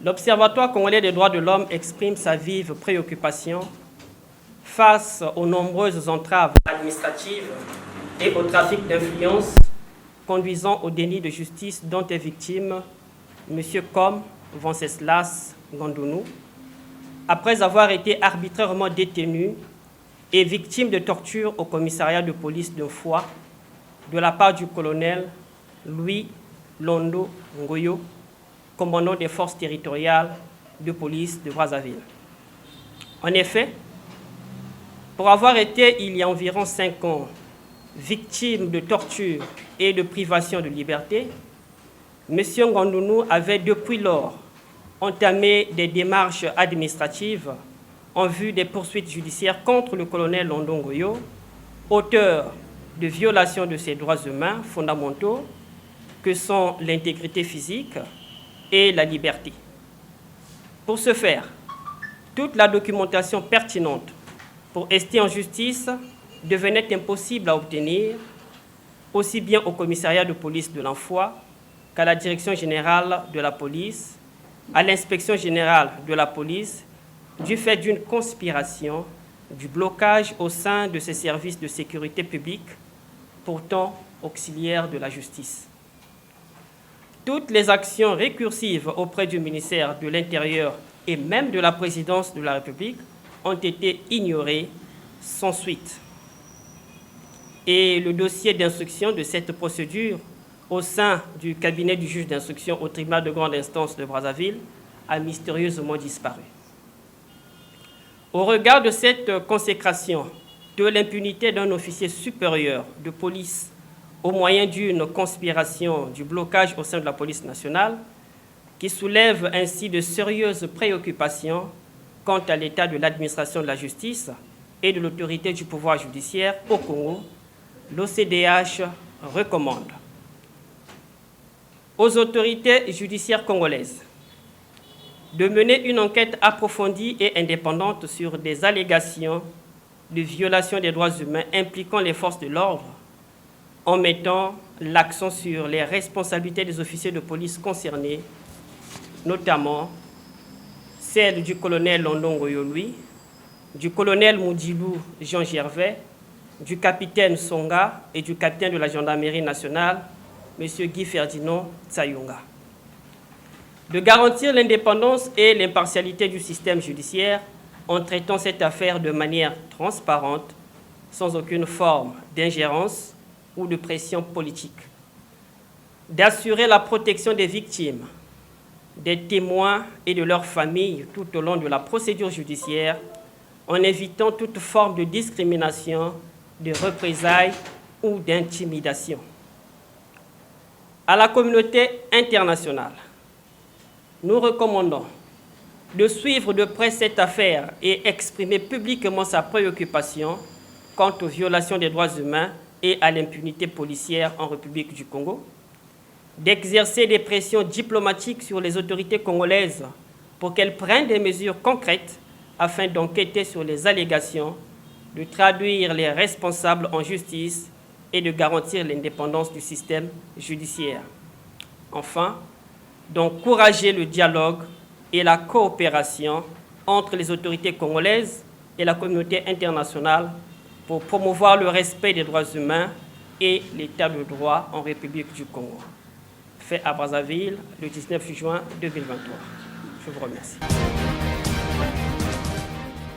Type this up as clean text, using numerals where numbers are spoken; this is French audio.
L'Observatoire congolais des droits de l'homme exprime sa vive préoccupation face aux nombreuses entraves administratives et au trafic d'influence conduisant au déni de justice dont est victime M. Com Venceslas Ngandounou, après avoir été arbitrairement détenu et victime de torture au commissariat de police de Foix de la part du colonel Louis Londo Ngoyo, commandant des forces territoriales de police de Brazzaville. En effet, pour avoir été, il y a environ 5 ans, victime de torture et de privation de liberté, M. Ngandounou avait depuis lors entamé des démarches administratives en vue des poursuites judiciaires contre le colonel Londo Ngoyo, auteur de violations de ses droits humains fondamentaux que sont l'intégrité physique et la liberté. Pour ce faire, toute la documentation pertinente pour rester en justice devenait impossible à obtenir, aussi bien au commissariat de police de l'Enfoi qu'à la direction générale de la police, à l'inspection générale de la police, du fait d'une conspiration, du blocage au sein de ces services de sécurité publique, pourtant auxiliaires de la justice. Toutes les actions récursives auprès du ministère de l'Intérieur et même de la présidence de la République ont été ignorées sans suite. Et le dossier d'instruction de cette procédure au sein du cabinet du juge d'instruction au tribunal de grande instance de Brazzaville a mystérieusement disparu. Au regard de cette consécration de l'impunité d'un officier supérieur de police au moyen d'une conspiration du blocage au sein de la police nationale, qui soulève ainsi de sérieuses préoccupations quant à l'état de l'administration de la justice et de l'autorité du pouvoir judiciaire au Congo, l'OCDH recommande aux autorités judiciaires congolaises de mener une enquête approfondie et indépendante sur des allégations de violation des droits humains impliquant les forces de l'ordre, en mettant l'accent sur les responsabilités des officiers de police concernés, notamment celle du colonel Londo Ngoyo Louis, du colonel Moudilou Jean Gervais, du capitaine Songa et du capitaine de la gendarmerie nationale, M. Guy Ferdinand Tsayunga. De garantir l'indépendance et l'impartialité du système judiciaire en traitant cette affaire de manière transparente, sans aucune forme d'ingérence ou de pression politique. D'assurer la protection des victimes, des témoins et de leurs familles tout au long de la procédure judiciaire, en évitant toute forme de discrimination, de représailles ou d'intimidation. À la communauté internationale, nous recommandons de suivre de près cette affaire et exprimer publiquement sa préoccupation quant aux violations des droits humains et à l'impunité policière en République du Congo, d'exercer des pressions diplomatiques sur les autorités congolaises pour qu'elles prennent des mesures concrètes afin d'enquêter sur les allégations, de traduire les responsables en justice et de garantir l'indépendance du système judiciaire. Enfin, d'encourager le dialogue et la coopération entre les autorités congolaises et la communauté internationale pour promouvoir le respect des droits humains et l'état de droit en République du Congo. Fait à Brazzaville le 19 juin 2023. Je vous remercie.